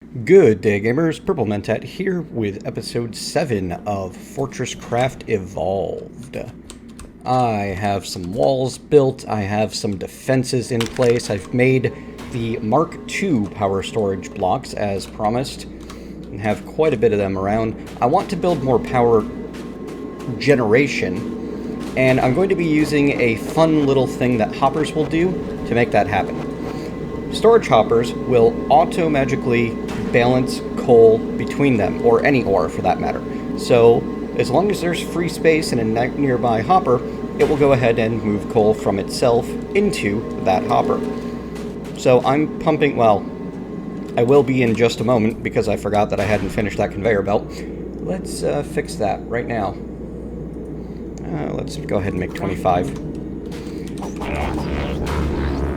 Good day, gamers. PurpleMentat here with episode 7 of FortressCraft Evolved. I have some walls built, I have some defenses in place, I've made the Mark II power storage blocks as promised, and have quite a bit of them around. I want to build more power generation, and I'm going to be using a fun little thing that hoppers will do to make that happen. Storage hoppers will auto-magically balance coal between them, or any ore for that matter. So, as long as there's free space in a nearby hopper, it will go ahead and move coal from itself into that hopper. So I'm pumping, well, I will be in just a moment because I forgot that I hadn't finished that conveyor belt. Let's fix that right now. Let's go ahead and make 25.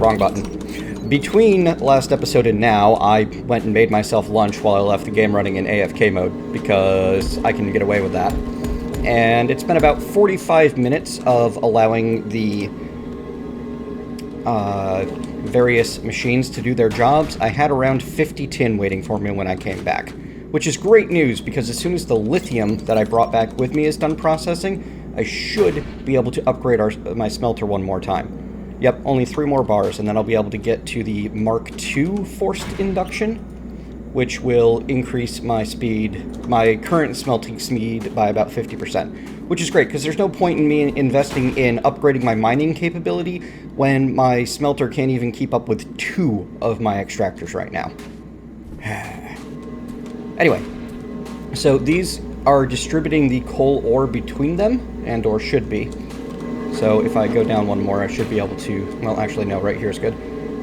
Wrong button. Between last episode and now, I went and made myself lunch while I left the game running in AFK mode, because I can get away with that. And it's been about 45 minutes of allowing the various machines to do their jobs. I had around 50 tin waiting for me when I came back, which is great news, because as soon as the lithium that I brought back with me is done processing, I should be able to upgrade my smelter one more time. Yep, only 3 more bars, and then I'll be able to get to the Mark II forced induction, which will increase my speed, my current smelting speed, by about 50%, which is great, because there's no point in me investing in upgrading my mining capability when my smelter can't even keep up with 2 of my extractors right now. Anyway, so these are distributing the coal ore between them, and or should be. So if I go down one more, I should be able to, well, actually, no, right here is good.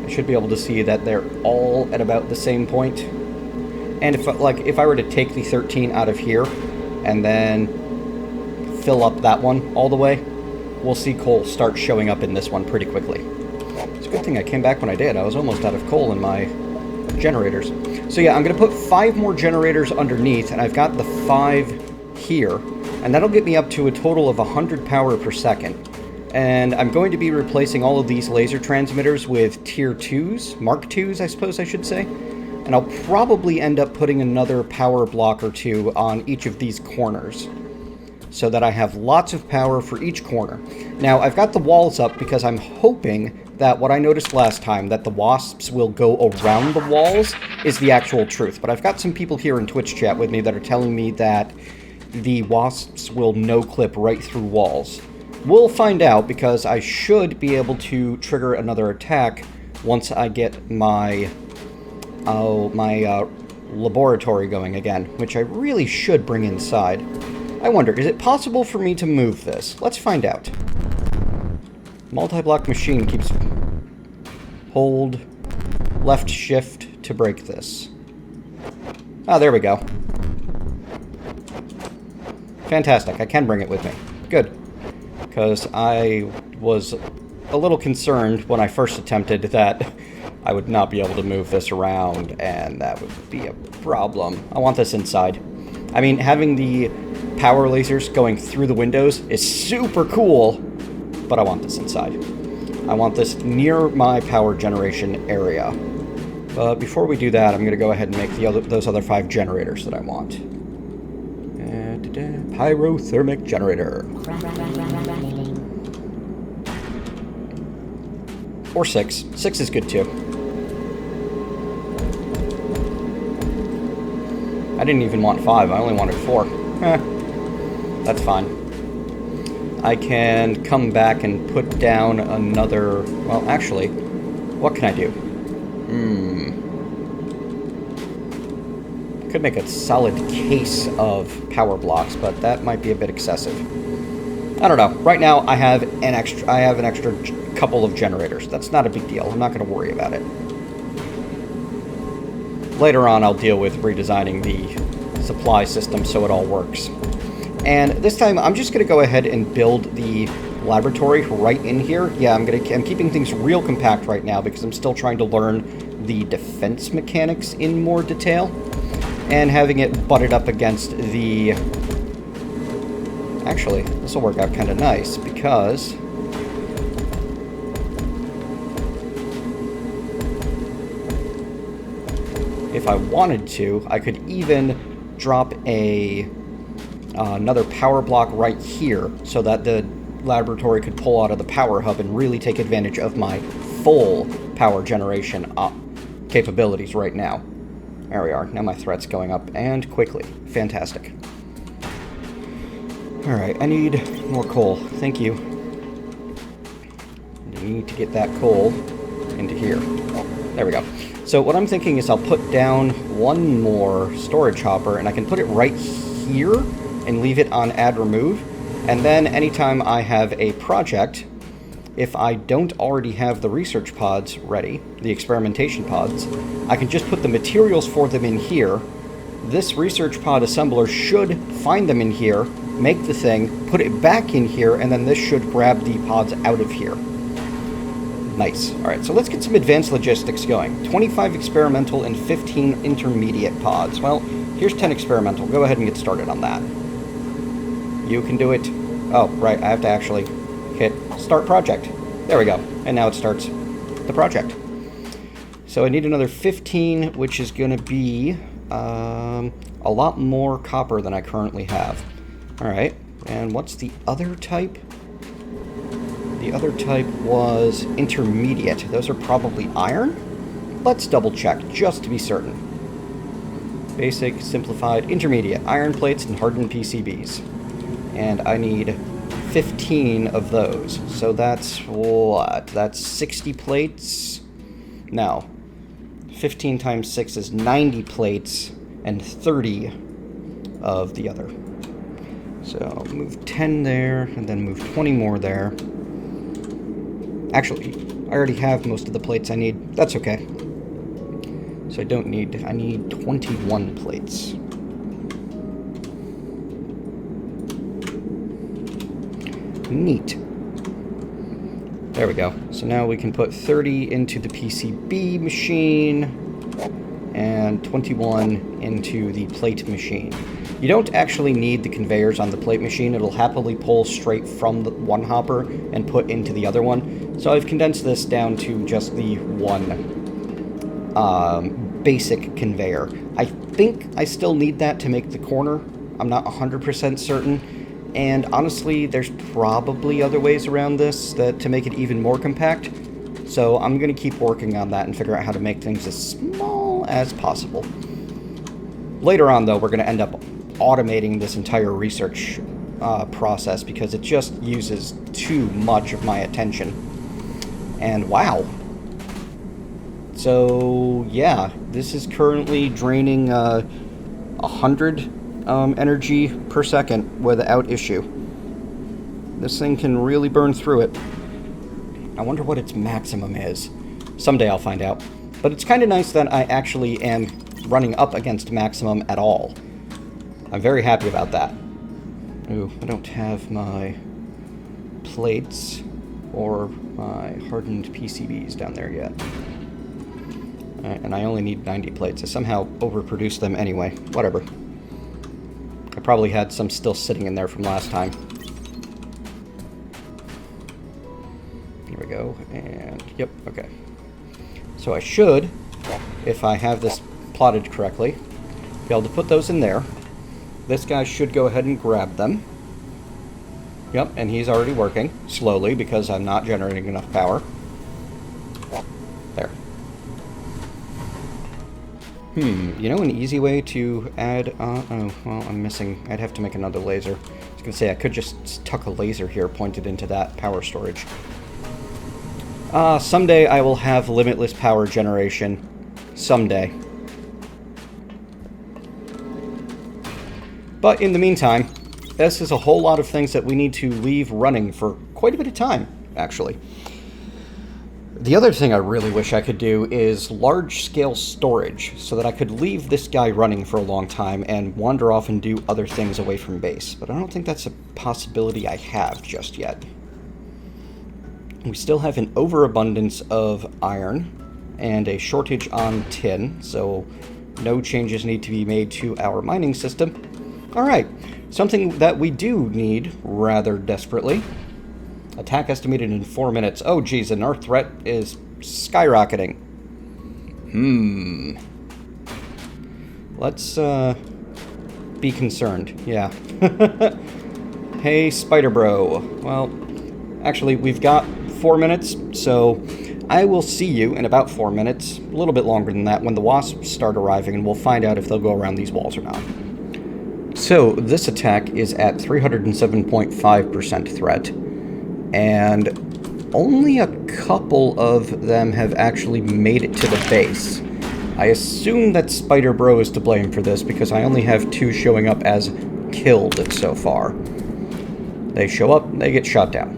I should be able to see that they're all at about the same point. And if I were to take the 13 out of here and then fill up that one all the way, we'll see coal start showing up in this one pretty quickly. It's a good thing I came back when I did. I was almost out of coal in my generators. So yeah, I'm going to put 5 more generators underneath, and I've got the 5 here, and that'll get me up to a total of 100 power per second. And I'm going to be replacing all of these laser transmitters with Tier 2s, Mark 2s, I suppose I should say. And I'll probably end up putting another power block or 2 on each of these corners, so that I have lots of power for each corner. Now, I've got the walls up because I'm hoping that what I noticed last time, that the wasps will go around the walls, is the actual truth. But I've got some people here in Twitch chat with me that are telling me that the wasps will no-clip right through walls. We'll find out, because I should be able to trigger another attack once I get my laboratory going again, which I really should bring inside. I wonder, is it possible for me to move this? Let's find out. Multi-block machine keeps... Hold left shift to break this. Ah, there we go. Fantastic, I can bring it with me. Good. Because I was a little concerned when I first attempted that I would not be able to move this around, and that would be a problem. I want this inside. I mean, having the power lasers going through the windows is super cool, but I want this inside. I want this near my power generation area. But before we do that, I'm going to go ahead and make those other 5 generators that I want. Pyrothermic generator. Or 6. 6 is good too. I didn't even want 5, I only wanted 4. That's fine. I can come back and put down another... Well, actually, what can I do? Could make a solid case of power blocks, but that might be a bit excessive. I don't know. Right now, I have an extra couple of generators. That's not a big deal. I'm not going to worry about it. Later on, I'll deal with redesigning the supply system so it all works. And this time, I'm just going to go ahead and build the laboratory right in here. Yeah, I'm keeping things real compact right now because I'm still trying to learn the defense mechanics in more detail, and having it butted up against the... Actually, this will work out kind of nice, because if I wanted to, I could even drop another power block right here so that the laboratory could pull out of the power hub and really take advantage of my full power generation capabilities right now. There we are. Now my threat's going up, and quickly. Fantastic. Alright, I need more coal. Thank you. I need to get that coal into here. There we go. So what I'm thinking is I'll put down one more storage hopper, and I can put it right here and leave it on add remove. And then anytime I have a project, if I don't already have the research pods ready, the experimentation pods, I can just put the materials for them in here. This research pod assembler should find them in here, make the thing, put it back in here, and then this should grab the pods out of here. Nice. Alright, so let's get some advanced logistics going. 25 experimental and 15 intermediate pods. Well, here's 10 experimental. Go ahead and get started on that. You can do it. Oh, right, I have to actually hit start project. There we go. And now it starts the project. So I need another 15, which is going to be a lot more copper than I currently have. Alright, and what's the other type? The other type was intermediate. Those are probably iron? Let's double check, just to be certain. Basic, simplified, intermediate, iron plates and hardened PCBs. And I need 15 of those. So that's what? That's 60 plates? No. 15 times 6 is 90 plates and 30 of the other. So I'll move 10 there and then move 20 more there. Actually, I already have most of the plates I need. That's okay. So I need 21 plates. Neat. There we go. So now we can put 30 into the PCB machine and 21 into the plate machine. You don't actually need the conveyors on the plate machine. It'll happily pull straight from the one hopper and put into the other one. So I've condensed this down to just the one basic conveyor. I think I still need that to make the corner. I'm not 100% certain. And honestly, there's probably other ways around this to make it even more compact. So I'm going to keep working on that and figure out how to make things as small as possible. Later on, though, we're going to end up automating this entire research process because it just uses too much of my attention. And wow. So, yeah, this is currently draining 100 energy per second without issue. This thing can really burn through it. I wonder what its maximum is. Someday I'll find out. But it's kind of nice that I actually am running up against maximum at all. I'm very happy about that. Ooh, I don't have my plates or my hardened PCBs down there yet. And I only need 90 plates. I somehow overproduced them anyway. Whatever. I probably had some still sitting in there from last time. Here we go. And, yep, okay. So I should, if I have this plotted correctly, be able to put those in there. This guy should go ahead and grab them. Yep, and he's already working, slowly, because I'm not generating enough power. There. You know an easy way to add... oh, well, I'm missing... I'd have to make another laser. I was going to say, I could just tuck a laser here pointed into that power storage. Someday I will have limitless power generation. Someday. But in the meantime, this is a whole lot of things that we need to leave running for quite a bit of time, actually. The other thing I really wish I could do is large-scale storage, so that I could leave this guy running for a long time and wander off and do other things away from base. But I don't think that's a possibility I have just yet. We still have an overabundance of iron and a shortage on tin, so no changes need to be made to our mining system. Alright, something that we do need rather desperately. Attack estimated in 4 minutes. Oh geez, and our threat is skyrocketing. let's be concerned. Yeah. Hey, Spider Bro. Well, actually, we've got 4 minutes, so I will see you in about 4 minutes, a little bit longer than that, when the wasps start arriving, and we'll find out if they'll go around these walls or not. So, this attack is at 307.5% threat, and only a couple of them have actually made it to the base. I assume that Spider Bro is to blame for this, because I only have 2 showing up as killed so far. They show up, they get shot down.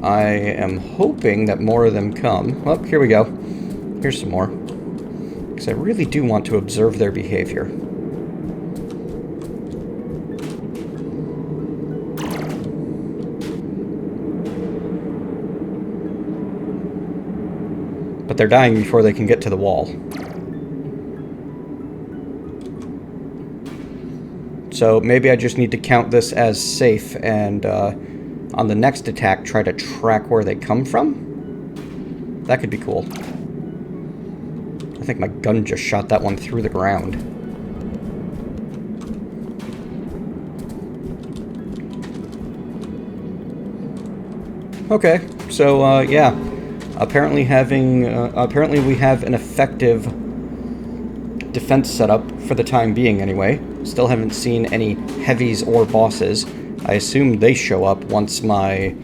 I am hoping that more of them come. Well, here we go. Here's some more. Because I really do want to observe their behavior. But they're dying before they can get to the wall. So maybe I just need to count this as safe and on the next attack try to track where they come from? That could be cool. I think my gun just shot that one through the ground. Okay, so yeah. Apparently we have an effective defense setup for the time being anyway. Still haven't seen any heavies or bosses. I assume they show up once my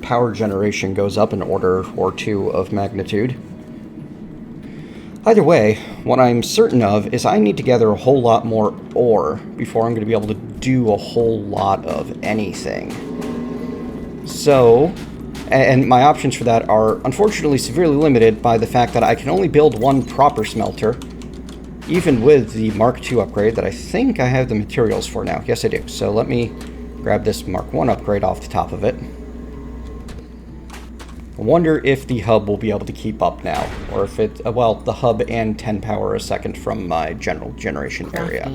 power generation goes up an order or 2 of magnitude. Either way, what I'm certain of is I need to gather a whole lot more ore before I'm going to be able to do a whole lot of anything. So, and my options for that are unfortunately severely limited by the fact that I can only build 1 proper smelter, even with the Mark II upgrade that I think I have the materials for now. Yes, I do. So let me grab this Mark I upgrade off the top of it. I wonder if the hub will be able to keep up now, or if it, well, the hub and 10 power a second from my general generation area.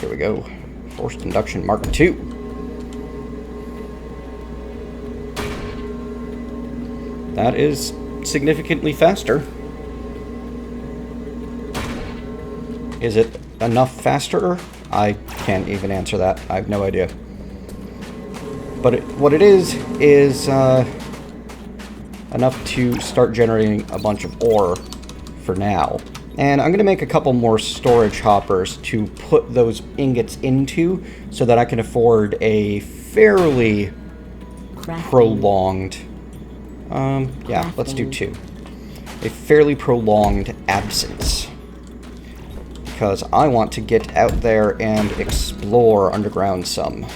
Here we go. Forced induction Mark II. That is significantly faster. Is it enough faster? I can't even answer that. I have no idea. But what it is enough to start generating a bunch of ore for now. And I'm going to make a couple more storage hoppers to put those ingots into so that I can afford a fairly prolonged... yeah, let's do 2. A fairly prolonged absence. Because I want to get out there and explore underground some.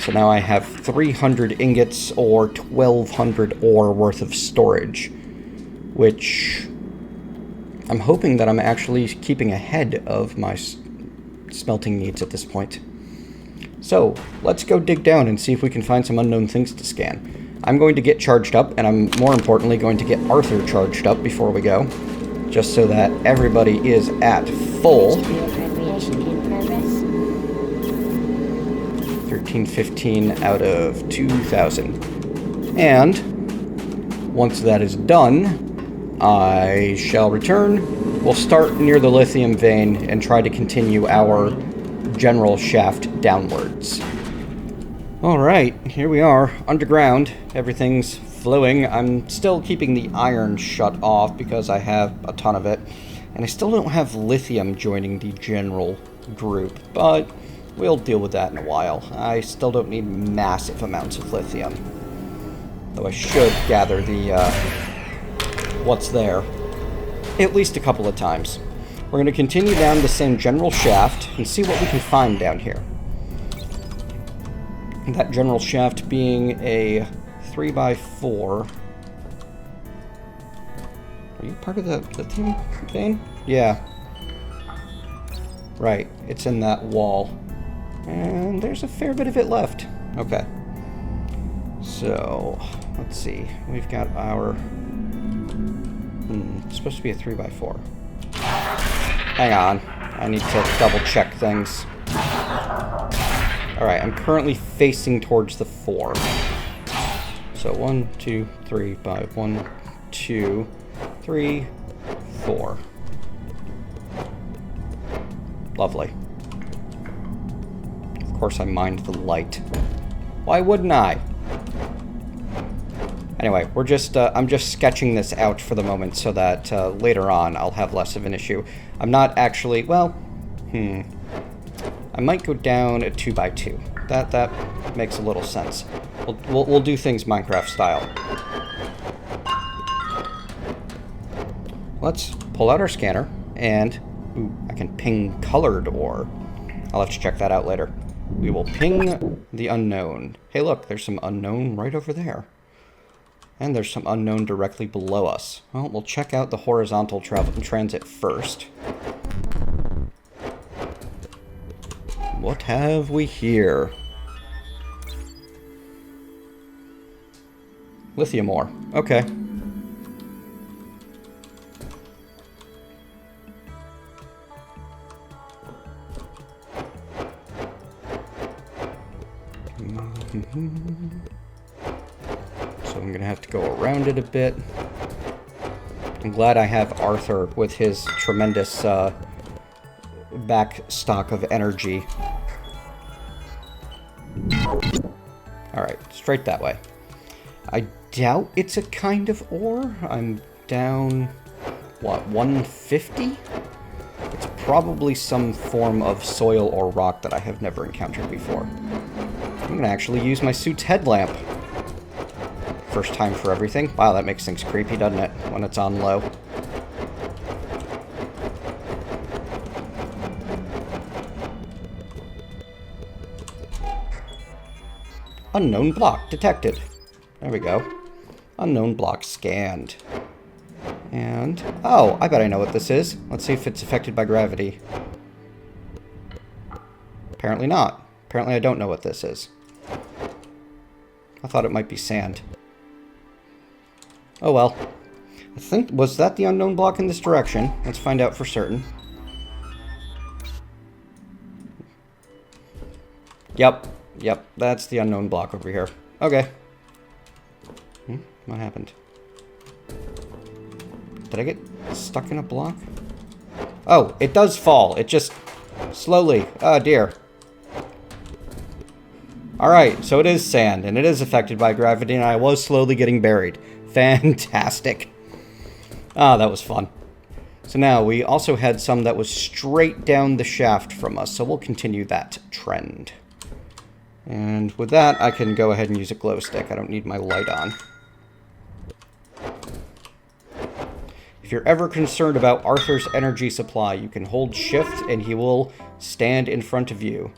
So now I have 300 ingots or 1,200 ore worth of storage. Which I'm hoping that I'm actually keeping ahead of my smelting needs at this point. So, let's go dig down and see if we can find some unknown things to scan. I'm going to get charged up, and I'm more importantly going to get Arthur charged up before we go. Just so that everybody is at full. 1315 out of 2,000. And once that is done, I shall return. We'll start near the lithium vein and try to continue our general shaft downwards. Alright, here we are, underground. Everything's flowing. I'm still keeping the iron shut off because I have a ton of it. And I still don't have lithium joining the general group, but we'll deal with that in a while. I still don't need massive amounts of lithium. Though I should gather the, what's there. At least a couple of times. We're going to continue down the same general shaft and see what we can find down here. That general shaft being a 3x4. Are you part of the lithium vein? Yeah. Right, it's in that wall. And there's a fair bit of it left. Okay. So, let's see. We've got our... it's supposed to be a 3x4. Hang on. I need to double check things. Alright, I'm currently facing towards the 4. So 1, 2, 3, 5, 1, 2. 3, 4. Lovely. Of course I mined the light. Why wouldn't I? Anyway, we're just, I'm just sketching this out for the moment so that later on I'll have less of an issue. I'm not actually, well, I might go down a 2x2. That makes a little sense. We'll do things Minecraft style. Let's pull out our scanner and, ooh, I can ping colored ore. I'll have to check that out later. We will ping the unknown. Hey look, there's some unknown right over there. And there's some unknown directly below us. Well, we'll check out the horizontal transit first. What have we here? Lithium ore. Okay. So I'm gonna have to go around it a bit. I'm glad I have Arthur with his tremendous back stock of energy. Alright, straight that way. I doubt it's a kind of ore. I'm down, what, 150? It's probably some form of soil or rock that I have never encountered before. I'm gonna actually use my suit's headlamp. First time for everything. Wow, that makes things creepy, doesn't it, when it's on low? Unknown block detected. There we go. Unknown block scanned. And, oh, I bet I know what this is. Let's see if it's affected by gravity. Apparently not. Apparently I don't know what this is. I thought it might be sand. Oh well. I think, was that the unknown block in this direction? Let's find out for certain. Yep, that's the unknown block over here. Okay. What happened? Did I get stuck in a block? Oh, it does fall. It just slowly. Oh dear. Alright, so it is sand, and it is affected by gravity, and I was slowly getting buried. Fantastic. Ah, that was fun. So now, we also had some that was straight down the shaft from us, so we'll continue that trend. And with that, I can go ahead and use a glow stick. I don't need my light on. If you're ever concerned about Arthur's energy supply, you can hold shift and he will stand in front of you.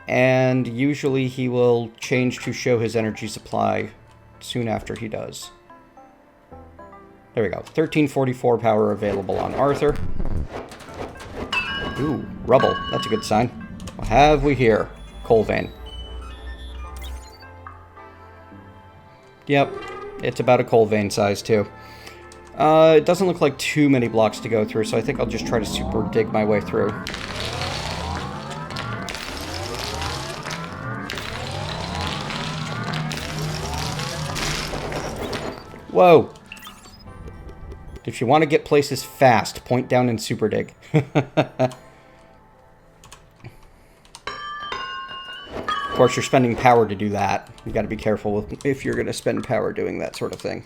And usually he will change to show his energy supply soon after he does. There we go. 1344 power available on Arthur. Ooh, rubble. That's a good sign. What have we here? Coal vein. Yep, it's about a coal vein size too. It doesn't look like too many blocks to go through, so I think I'll just try to super dig my way through. Whoa! If you want to get places fast, point down and super dig. Of course, you're spending power to do that. You got to be careful if you're going to spend power doing that sort of thing.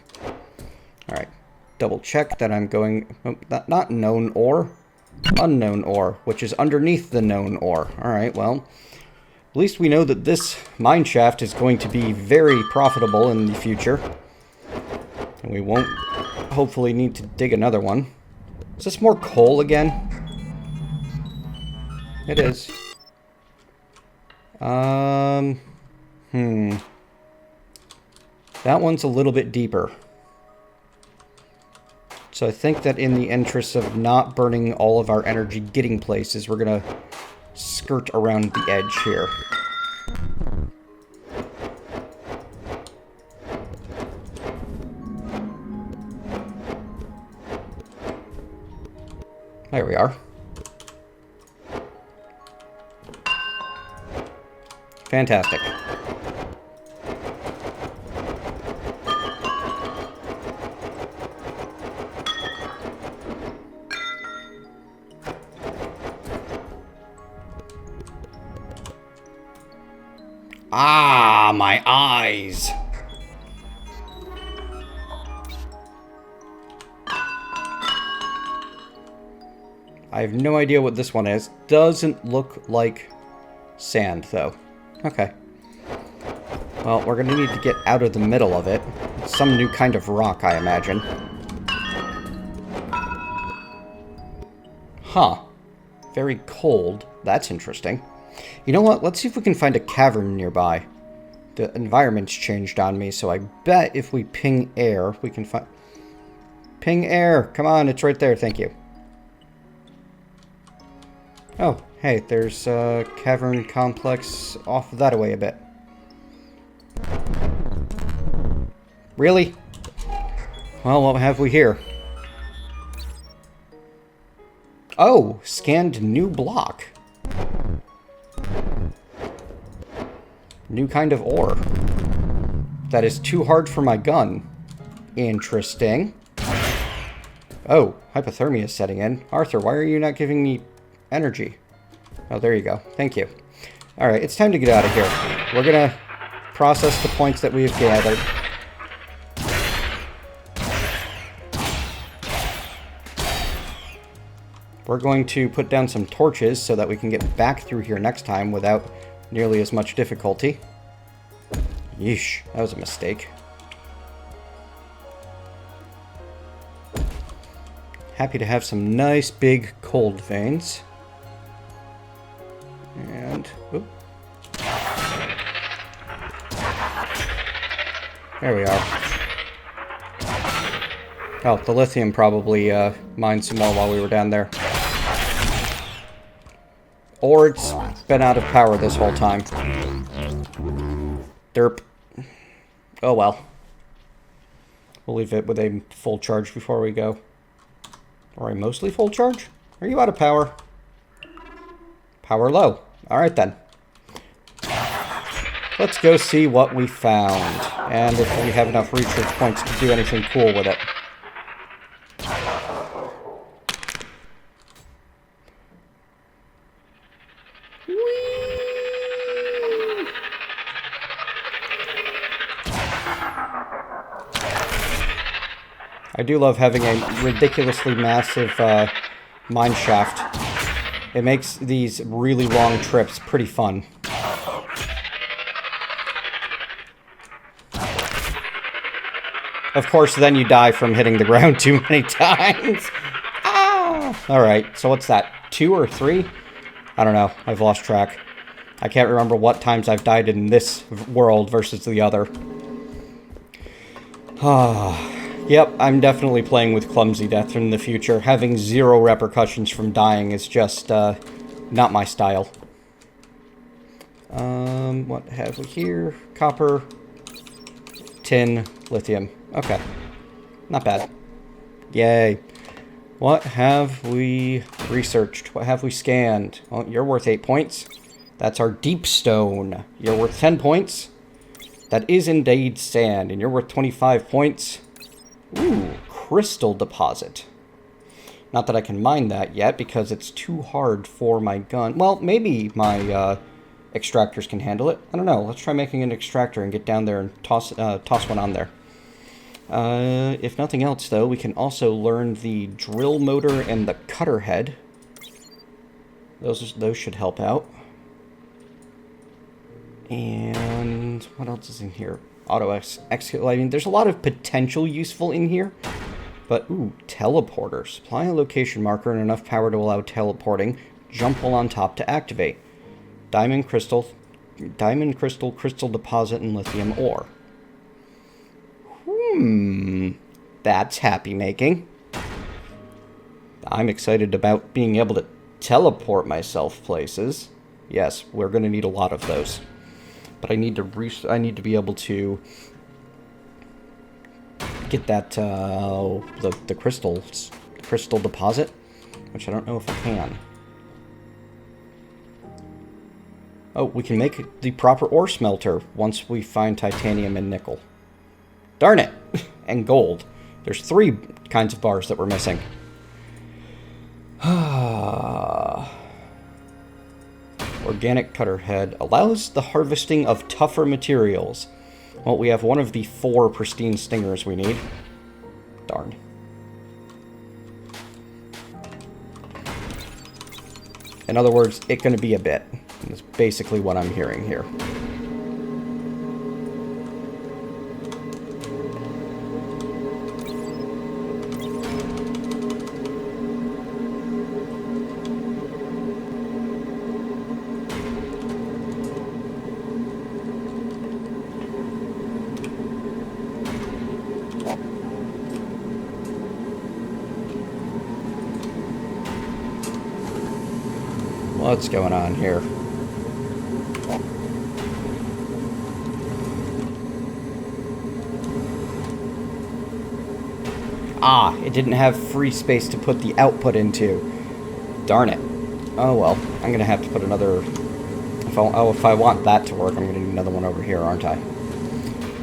All right, double check that I'm going. Oh, not known ore, unknown ore, which is underneath the known ore. All right, well, at least we know that this mine shaft is going to be very profitable in the future, and we won't hopefully need to dig another one. Is this more coal again? It is. That one's a little bit deeper. So I think that in the interest of not burning all of our energy getting places, we're gonna skirt around the edge here. There we are. Fantastic. Ah, my eyes! I have no idea what this one is. Doesn't look like sand, though. Okay. Well, we're going to need to get out of the middle of it. It's some new kind of rock, I imagine. Huh. Very cold. That's interesting. You know what? Let's see if we can find a cavern nearby. The environment's changed on me, so I bet if we ping air, we can find... Ping air! Come on, it's right there. Thank you. Oh, hey, there's a cavern complex off that away a bit. Really? Well, what have we here? Oh, scanned new block. New kind of ore. That is too hard for my gun. Interesting. Oh, hypothermia is setting in. Arthur, why are you not giving me energy? Oh, there you go. Thank you. Alright, it's time to get out of here. We're gonna process the points that we have gathered. We're going to put down some torches so that we can get back through here next time without nearly as much difficulty. Yeesh, that was a mistake. Happy to have some nice big cold veins. And, whoop. There we are. Oh, the lithium probably mined some more while we were down there. Or it's been out of power this whole time. Derp. Oh well. We'll leave it with a full charge before we go. Or a mostly full charge? Are you out of power? Power low. Alright then. Let's go see what we found. And if we have enough research points to do anything cool with it. I do love having a ridiculously massive mine shaft. It makes these really long trips pretty fun. Of course, then you die from hitting the ground too many times. Ah! Alright, so what's that? 2 or 3? I don't know. I've lost track. I can't remember what times I've died in this world versus the other. Ah. Yep, I'm definitely playing with clumsy death in the future. Having 0 repercussions from dying is just, not my style. What have we here? Copper, tin, lithium. Okay. Not bad. Yay. What have we researched? What have we scanned? Oh, you're worth 8 points. That's our deep stone. You're worth 10 points. That is indeed sand, and you're worth 25 points. Ooh, crystal deposit. Not that I can mine that yet, because it's too hard for my gun. Well, maybe my extractors can handle it. I don't know. Let's try making an extractor and get down there and toss one on there. If nothing else, though, we can also learn the drill motor and the cutter head. Those should help out. And what else is in here? Auto excavating. There's a lot of potential useful in here. But, ooh, teleporter. Supply a location marker and enough power to allow teleporting. Jump while on top to activate. Diamond crystal, crystal deposit, and lithium ore. That's happy making. I'm excited about being able to teleport myself places. Yes, we're going to need a lot of those. But I need to be able to get that the crystal deposit, which I don't know if I can. Oh, we can make the proper ore smelter once we find titanium and nickel. Darn it! And gold. There's 3 kinds of bars that we're missing. Organic cutter head allows the harvesting of tougher materials. Well, we have one of the 4 pristine stingers we need. Darn. In other words, it's going to be a bit. That's basically what I'm hearing here. What's going on here? Ah, it didn't have free space to put the output into. Darn it. Oh well, I'm gonna have to put another... If I want that to work, I'm gonna need another one over here, aren't I?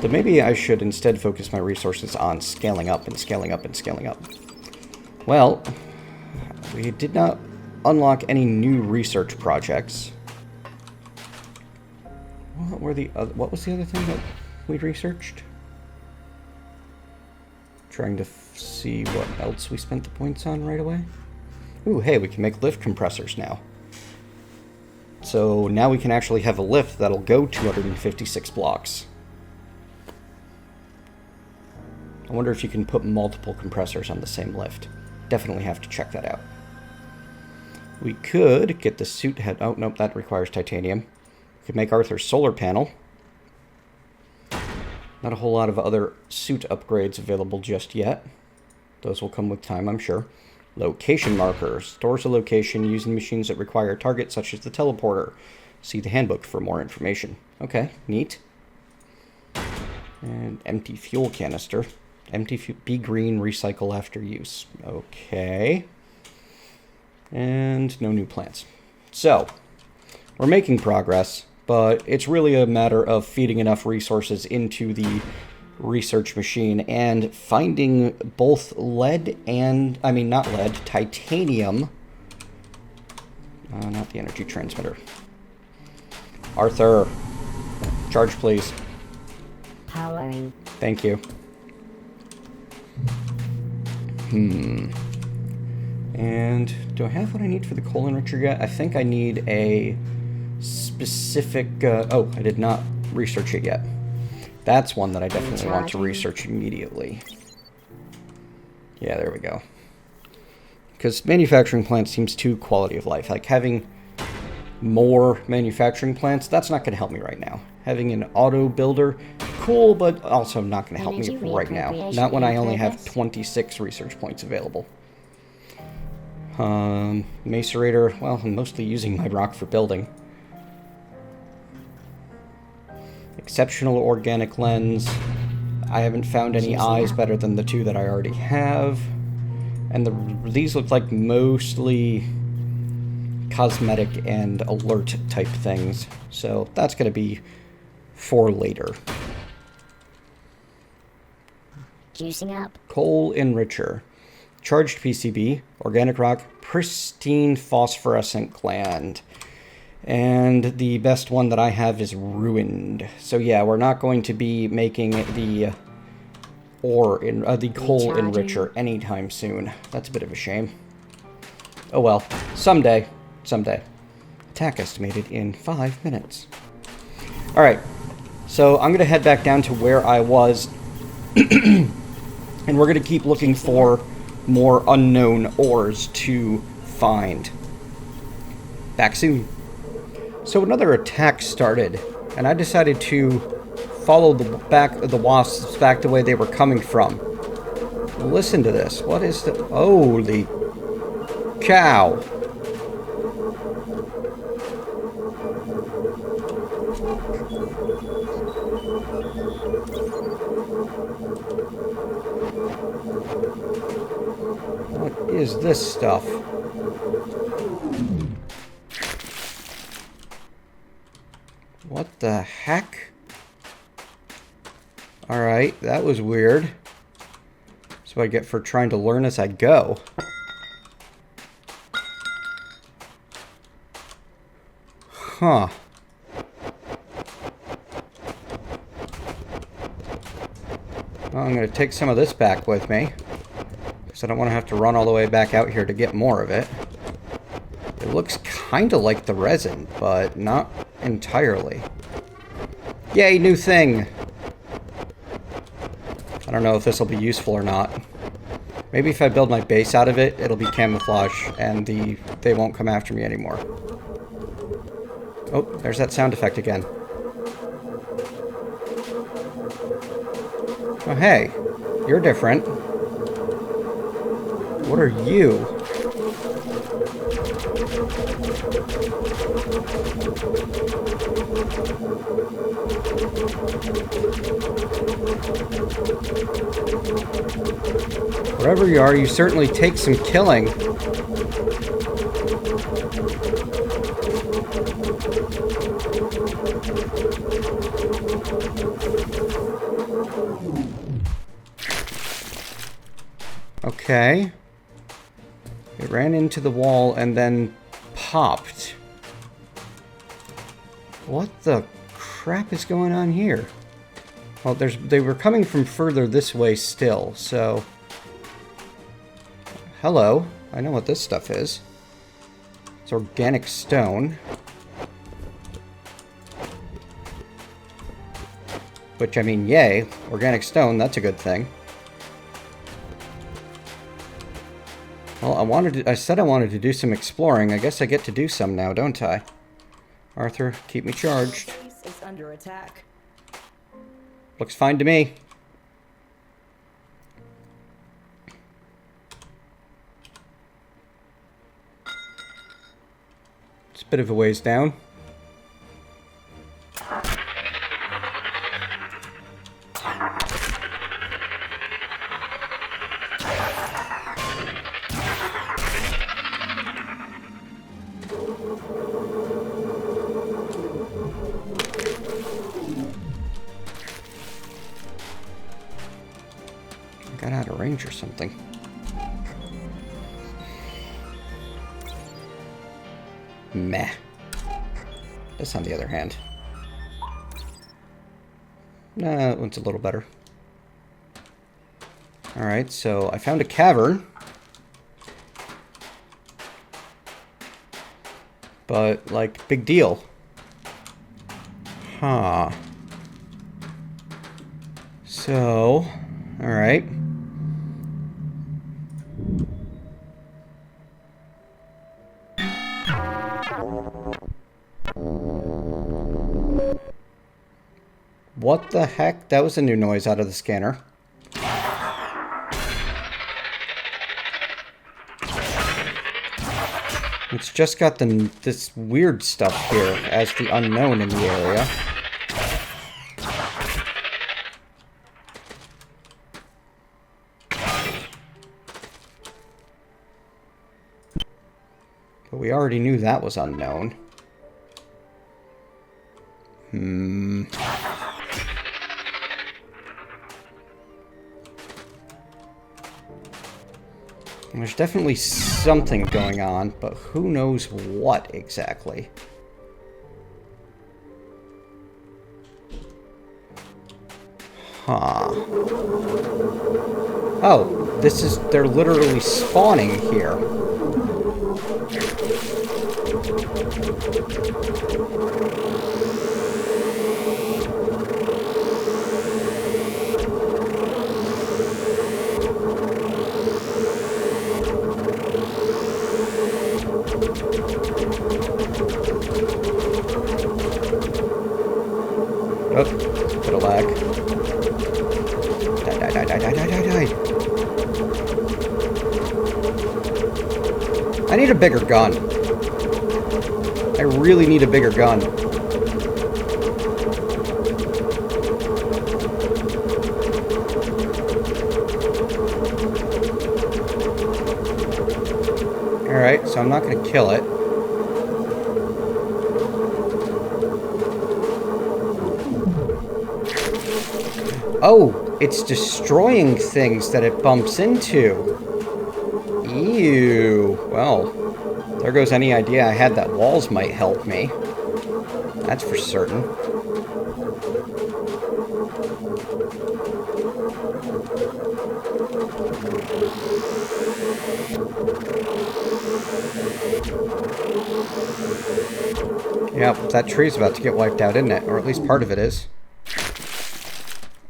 So maybe I should instead focus my resources on scaling up and scaling up and scaling up. Well, we did not unlock any new research projects. What was the other thing that we researched? Trying to see what else we spent the points on right away. Ooh, hey, we can make lift compressors now. So now we can actually have a lift that'll go 256 blocks. I wonder if you can put multiple compressors on the same lift. Definitely have to check that out. We could get the suit head... Oh, nope, that requires titanium. We could make Arthur's solar panel. Not a whole lot of other suit upgrades available just yet. Those will come with time, I'm sure. Location markers. Stores a location using machines that require a target, such as the teleporter. See the handbook for more information. Okay, neat. And empty fuel canister. Empty fuel... Be green, recycle after use. Okay. And no new plants. So, we're making progress, but it's really a matter of feeding enough resources into the research machine and finding both lead and, not lead, titanium. Not the energy transmitter. Arthur, charge please. Powering. Thank you. And do I have what I need for the coal enricher yet? I think I need a specific... oh, I did not research it yet. That's one that I definitely want to research immediately. Yeah, there we go. Because manufacturing plants seems too quality of life. Like having more manufacturing plants, that's not going to help me right now. Having an auto builder, cool, but also not going to help me right now. Not when I only have 26 research points available. Macerator, well, I'm mostly using my rock for building. Exceptional organic lens. I haven't found any eyes better than the 2 that I already have. And these look like mostly cosmetic and alert type things. So that's going to be for later. Juicing up. Coal enricher. Charged PCB, organic rock, pristine phosphorescent gland. And the best one that I have is ruined. So yeah, we're not going to be making the the coal enricher anytime soon. That's a bit of a shame. Oh well, someday. Someday. Attack estimated in 5 minutes. Alright, so I'm going to head back down to where I was. And we're going to keep looking for more unknown ores to find. Back soon. So another attack started, and I decided to follow the wasps back the way they were coming from. Listen to this. What is the... Holy cow. What is this stuff? What the heck? Alright, that was weird. That's what I get for trying to learn as I go. Huh. Well, I'm going to take some of this back with me, because I don't want to have to run all the way back out here to get more of it. It looks kind of like the resin, but not entirely. Yay, new thing! I don't know if this will be useful or not. Maybe if I build my base out of it, it'll be camouflage, and they won't come after me anymore. Oh, there's that sound effect again. Oh, hey. You're different. What are you? Wherever you are, you certainly take some killing. Okay. It ran into the wall and then popped. What the crap is going on here? Well, they were coming from further this way still, so... Hello. I know what this stuff is. It's organic stone. Which, I mean, yay. Organic stone, that's a good thing. Well, I said I wanted to do some exploring. I guess I get to do some now, don't I? Arthur, keep me charged. Base is under attack. Looks fine to me. It's a bit of a ways down. Got out of range or something. Meh. This, on the other hand. Nah, that one's a little better. Alright, so I found a cavern. But, like, big deal. Huh. So, alright. What the heck? That was a new noise out of the scanner. It's just got this weird stuff here as the unknown in the area. But we already knew that was unknown. There's definitely something going on, but who knows what exactly. Huh. Oh, they're literally spawning here. Oh, bit of lag. Die. I need a bigger gun. I really need a bigger gun. Alright, so I'm not going to kill it. Oh, it's destroying things that it bumps into. Ew. Well, there goes any idea I had that walls might help me. That's for certain. Yeah, that tree's about to get wiped out, isn't it? Or at least part of it is.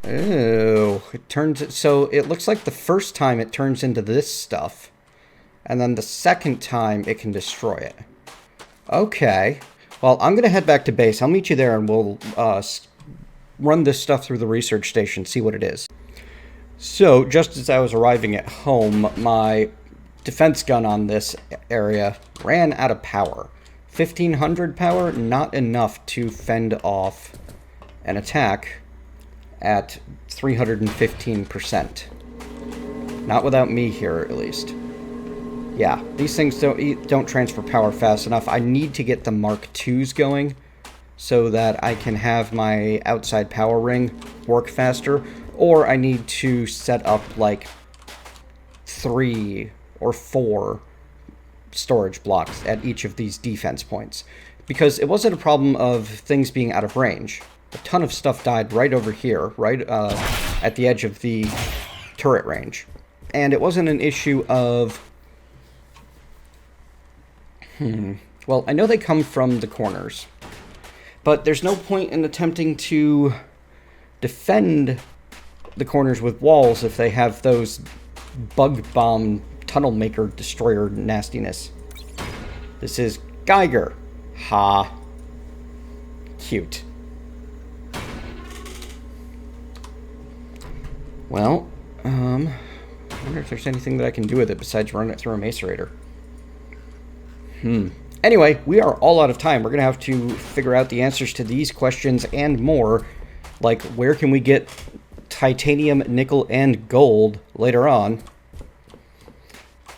Ooh, it turns... So it looks like the first time it turns into this stuff. And then the second time it can destroy it. Okay. Well, I'm going to head back to base. I'll meet you there and we'll run this stuff through the research station, see what it is. So, just as I was arriving at home, my defense gun on this area ran out of power. 1500 power, not enough to fend off an attack at 315%. Not without me here, at least. Yeah, these things don't transfer power fast enough. I need to get the Mark IIs going so that I can have my outside power ring work faster, or I need to set up like 3 or 4 storage blocks at each of these defense points, because it wasn't a problem of things being out of range. A ton of stuff died right over here, right at the edge of the turret range. And it wasn't an issue of... Well, I know they come from the corners, but there's no point in attempting to defend the corners with walls if they have those bug bomb tunnel maker destroyer nastiness. This is Geiger. Ha. Cute. Well, I wonder if there's anything that I can do with it besides run it through a macerator. Anyway, we are all out of time. We're going to have to figure out the answers to these questions and more, like where can we get titanium, nickel, and gold later on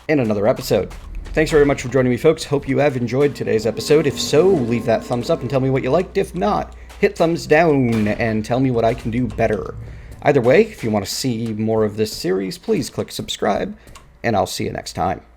in another episode. Thanks very much for joining me, folks. Hope you have enjoyed today's episode. If so, leave that thumbs up and tell me what you liked. If not, hit thumbs down and tell me what I can do better. Either way, if you want to see more of this series, please click subscribe, and I'll see you next time.